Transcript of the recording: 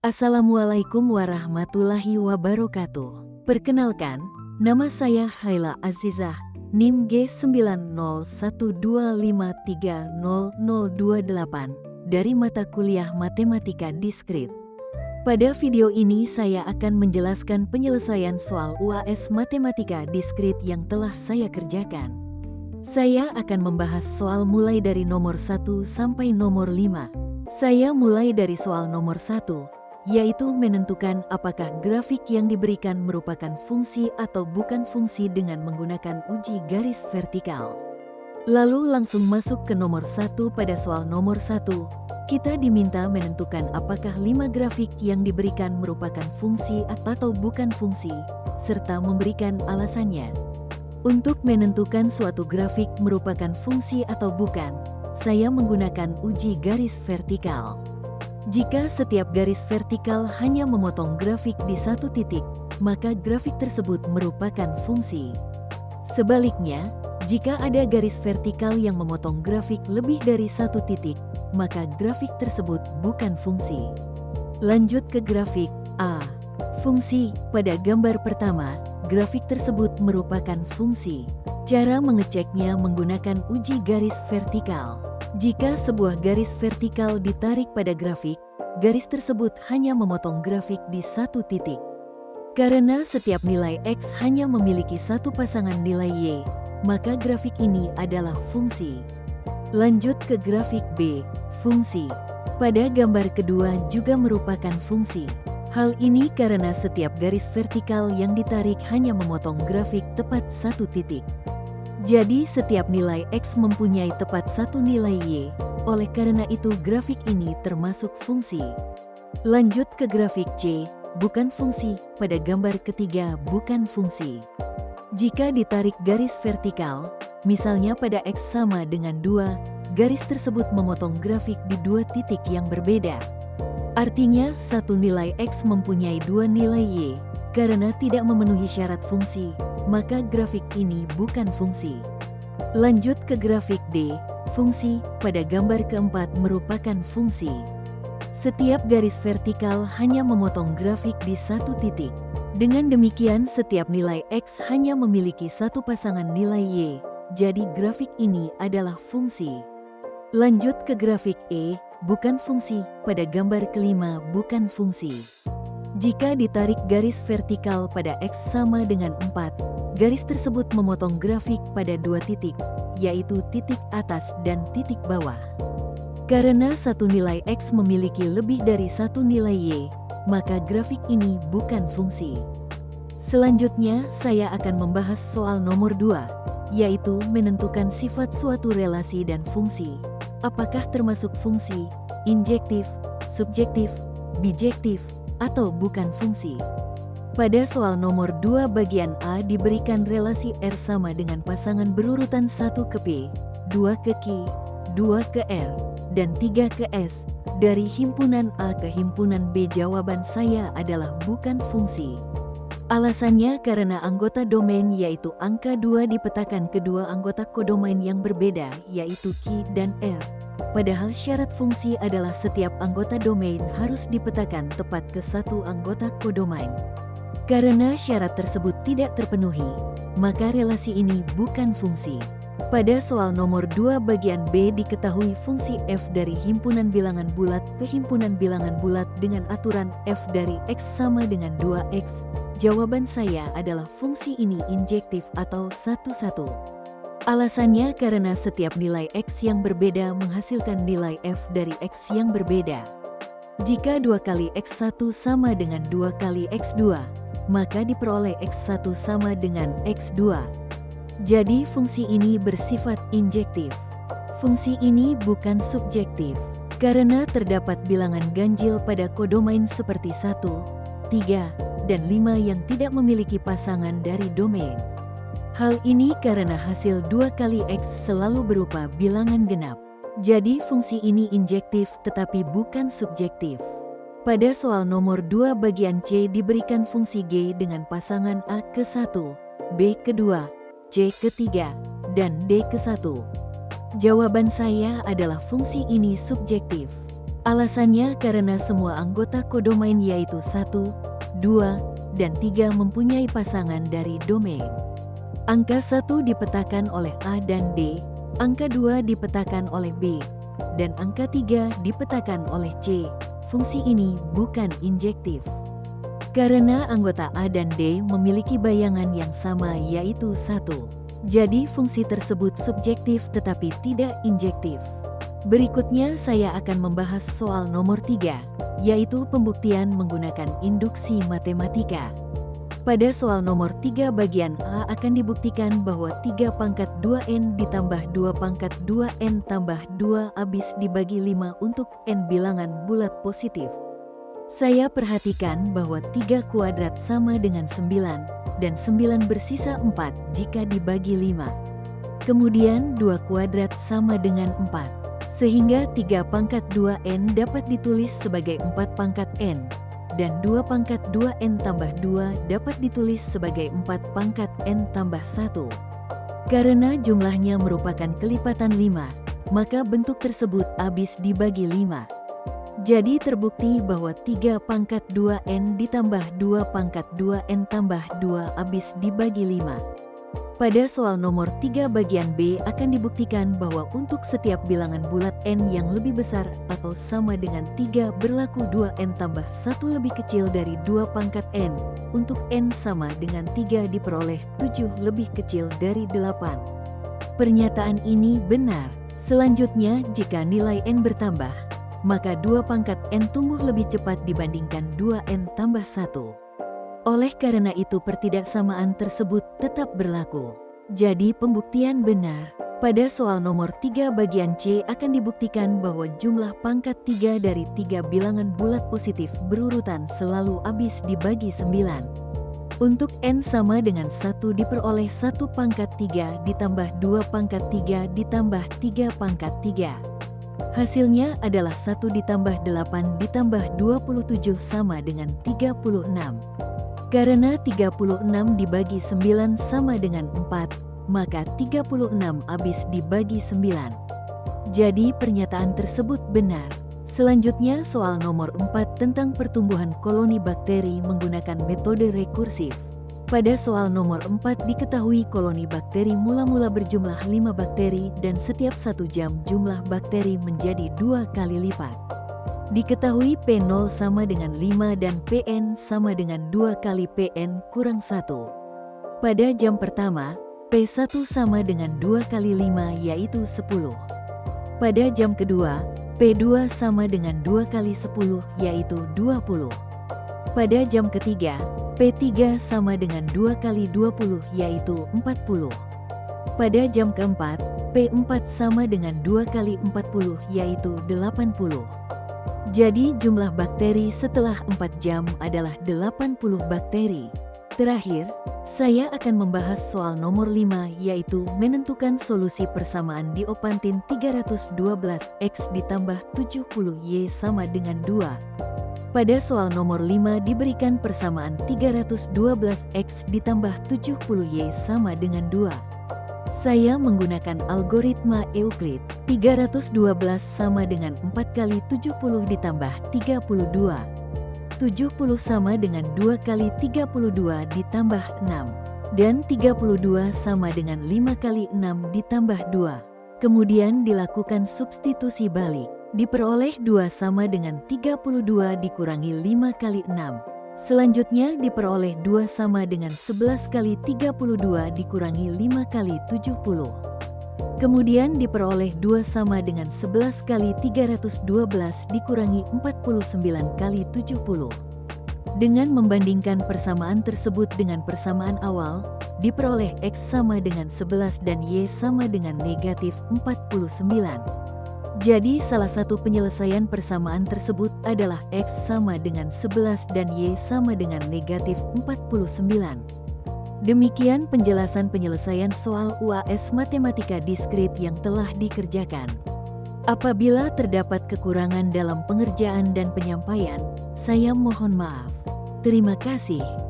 Assalamualaikum warahmatullahi wabarakatuh. Perkenalkan, nama saya Haila Azizah, NIM G90125300028 dari mata kuliah Matematika Diskrit. Pada video ini saya akan menjelaskan penyelesaian soal UAS Matematika Diskrit yang telah saya kerjakan. Saya akan membahas soal mulai dari nomor 1 sampai nomor 5. Saya mulai dari soal nomor 1. Yaitu menentukan apakah grafik yang diberikan merupakan fungsi atau bukan fungsi dengan menggunakan uji garis vertikal. Lalu langsung masuk ke nomor 1. Pada soal nomor 1, kita diminta menentukan apakah 5 grafik yang diberikan merupakan fungsi atau bukan fungsi, serta memberikan alasannya. Untuk menentukan suatu grafik merupakan fungsi atau bukan, saya menggunakan uji garis vertikal. Jika setiap garis vertikal hanya memotong grafik di satu titik, maka grafik tersebut merupakan fungsi. Sebaliknya, jika ada garis vertikal yang memotong grafik lebih dari satu titik, maka grafik tersebut bukan fungsi. Lanjut ke grafik A. Fungsi. Pada gambar pertama, grafik tersebut merupakan fungsi. Cara mengeceknya menggunakan uji garis vertikal. Jika sebuah garis vertikal ditarik pada grafik, garis tersebut hanya memotong grafik di satu titik. Karena setiap nilai X hanya memiliki satu pasangan nilai Y, maka grafik ini adalah fungsi. Lanjut ke grafik B, fungsi. Pada gambar kedua juga merupakan fungsi. Hal ini karena setiap garis vertikal yang ditarik hanya memotong grafik tepat satu titik. Jadi setiap nilai X mempunyai tepat satu nilai Y, oleh karena itu grafik ini termasuk fungsi. Lanjut ke grafik C, bukan fungsi. Pada gambar ketiga bukan fungsi. Jika ditarik garis vertikal, misalnya pada X sama dengan 2, garis tersebut memotong grafik di dua titik yang berbeda. Artinya satu nilai X mempunyai dua nilai Y. Karena tidak memenuhi syarat fungsi, maka grafik ini bukan fungsi. Lanjut ke grafik D, fungsi. Pada gambar keempat merupakan fungsi. Setiap garis vertikal hanya memotong grafik di satu titik. Dengan demikian setiap nilai X hanya memiliki satu pasangan nilai Y, jadi grafik ini adalah fungsi. Lanjut ke grafik E, bukan fungsi. Pada gambar kelima bukan fungsi. Jika ditarik garis vertikal pada X sama dengan 4, garis tersebut memotong grafik pada dua titik, yaitu titik atas dan titik bawah. Karena satu nilai X memiliki lebih dari satu nilai Y, maka grafik ini bukan fungsi. Selanjutnya, saya akan membahas soal nomor 2, yaitu menentukan sifat suatu relasi dan fungsi. Apakah termasuk fungsi, injektif, subjektif, bijektif, atau bukan fungsi. Pada soal nomor 2 bagian A diberikan relasi R sama dengan pasangan berurutan 1 ke P, 2 ke Q, 2 ke R, dan 3 ke S. Dari himpunan A ke himpunan B jawaban saya adalah bukan fungsi. Alasannya karena anggota domain yaitu angka 2 dipetakan kedua anggota kodomain yang berbeda yaitu Q dan R. Padahal syarat fungsi adalah setiap anggota domain harus dipetakan tepat ke satu anggota kodomain. Karena syarat tersebut tidak terpenuhi, maka relasi ini bukan fungsi. Pada soal nomor 2 bagian B diketahui fungsi f dari himpunan bilangan bulat ke himpunan bilangan bulat dengan aturan f dari X sama dengan 2X. Jawaban saya adalah fungsi ini injektif atau satu-satu. Alasannya karena setiap nilai X yang berbeda menghasilkan nilai f dari X yang berbeda. Jika 2 kali X1 sama dengan 2 kali X2, maka diperoleh X1 sama dengan X2. Jadi fungsi ini bersifat injektif. Fungsi ini bukan subjektif. Karena terdapat bilangan ganjil pada kodomain seperti 1, 3, dan 5 yang tidak memiliki pasangan dari domain. Hal ini karena hasil 2 kali X selalu berupa bilangan genap. Jadi fungsi ini injektif tetapi bukan subjektif. Pada soal nomor 2 bagian C diberikan fungsi G dengan pasangan A ke 1, B ke 2, C ke 3, dan D ke 1. Jawaban saya adalah fungsi ini subjektif. Alasannya karena semua anggota kodomain yaitu 1, 2, dan 3 mempunyai pasangan dari domain. Angka 1 dipetakan oleh A dan D, angka 2 dipetakan oleh B, dan angka 3 dipetakan oleh C. Fungsi ini bukan injektif. Karena anggota A dan D memiliki bayangan yang sama yaitu 1. Jadi fungsi tersebut subjektif tetapi tidak injektif. Berikutnya saya akan membahas soal nomor 3, yaitu pembuktian menggunakan induksi matematika. Pada soal nomor 3 bagian A akan dibuktikan bahwa 3 pangkat 2N ditambah 2 pangkat 2N tambah 2 habis dibagi 5 untuk N bilangan bulat positif. Saya perhatikan bahwa 3 kuadrat sama dengan 9, dan 9 bersisa 4 jika dibagi 5. Kemudian 2 kuadrat sama dengan 4, sehingga 3 pangkat 2N dapat ditulis sebagai 4 pangkat N, dan 2 pangkat 2N tambah 2 dapat ditulis sebagai 4 pangkat N tambah 1. Karena jumlahnya merupakan kelipatan 5, maka bentuk tersebut habis dibagi 5. Jadi terbukti bahwa 3 pangkat 2N ditambah 2 pangkat 2N tambah 2 habis dibagi 5. Pada soal nomor 3 bagian B akan dibuktikan bahwa untuk setiap bilangan bulat N yang lebih besar atau sama dengan 3 berlaku 2N tambah 1 lebih kecil dari 2 pangkat N. Untuk N sama dengan 3 diperoleh 7 lebih kecil dari 8. Pernyataan ini benar. Selanjutnya jika nilai N bertambah, maka 2 pangkat N tumbuh lebih cepat dibandingkan 2N tambah 1. Oleh karena itu pertidaksamaan tersebut tetap berlaku. Jadi pembuktian benar. Pada soal nomor 3 bagian C akan dibuktikan bahwa jumlah pangkat 3 dari 3 bilangan bulat positif berurutan selalu habis dibagi 9. Untuk N sama dengan 1 diperoleh 1 pangkat 3 ditambah 2 pangkat 3 ditambah 3 pangkat 3. Hasilnya adalah 1 ditambah 8 ditambah 27 sama dengan 36. Karena 36 dibagi 9 sama dengan 4, maka 36 habis dibagi 9. Jadi pernyataan tersebut benar. Selanjutnya soal nomor 4 tentang pertumbuhan koloni bakteri menggunakan metode rekursif. Pada soal nomor 4 diketahui koloni bakteri mula-mula berjumlah 5 bakteri dan setiap 1 jam jumlah bakteri menjadi 2 kali lipat. Diketahui P0 sama dengan 5 dan Pn sama dengan 2 kali Pn kurang 1. Pada jam pertama, P1 sama dengan 2 kali 5 yaitu 10. Pada jam kedua, P2 sama dengan 2 kali 10 yaitu 20. Pada jam ketiga, P3 sama dengan 2 kali 20 yaitu 40. Pada jam keempat, P4 sama dengan 2 kali 40 yaitu 80. Jadi jumlah bakteri setelah 4 jam adalah 80 bakteri. Terakhir, saya akan membahas soal nomor 5 yaitu menentukan solusi persamaan diopantin 312X ditambah 70Y sama dengan 2. Pada soal nomor 5 diberikan persamaan 312X ditambah 70Y sama dengan 2. Saya menggunakan algoritma Euclid. 312 sama dengan 4 kali 70 ditambah 32. 70 sama dengan 2 kali 32 ditambah 6. Dan 32 sama dengan 5 kali 6 ditambah 2. Kemudian dilakukan substitusi balik. Diperoleh 2 sama dengan 32 dikurangi 5 kali 6. Selanjutnya diperoleh 2 sama dengan 11 kali 32 dikurangi 5 kali 70. Kemudian diperoleh 2 sama dengan 11 kali 312 dikurangi 49 kali 70. Dengan membandingkan persamaan tersebut dengan persamaan awal, diperoleh X sama dengan 11 dan Y sama dengan negatif 49. Jadi salah satu penyelesaian persamaan tersebut adalah X sama dengan 11 dan Y sama dengan negatif 49. Demikian penjelasan penyelesaian soal UAS Matematika Diskrit yang telah dikerjakan. Apabila terdapat kekurangan dalam pengerjaan dan penyampaian, saya mohon maaf. Terima kasih.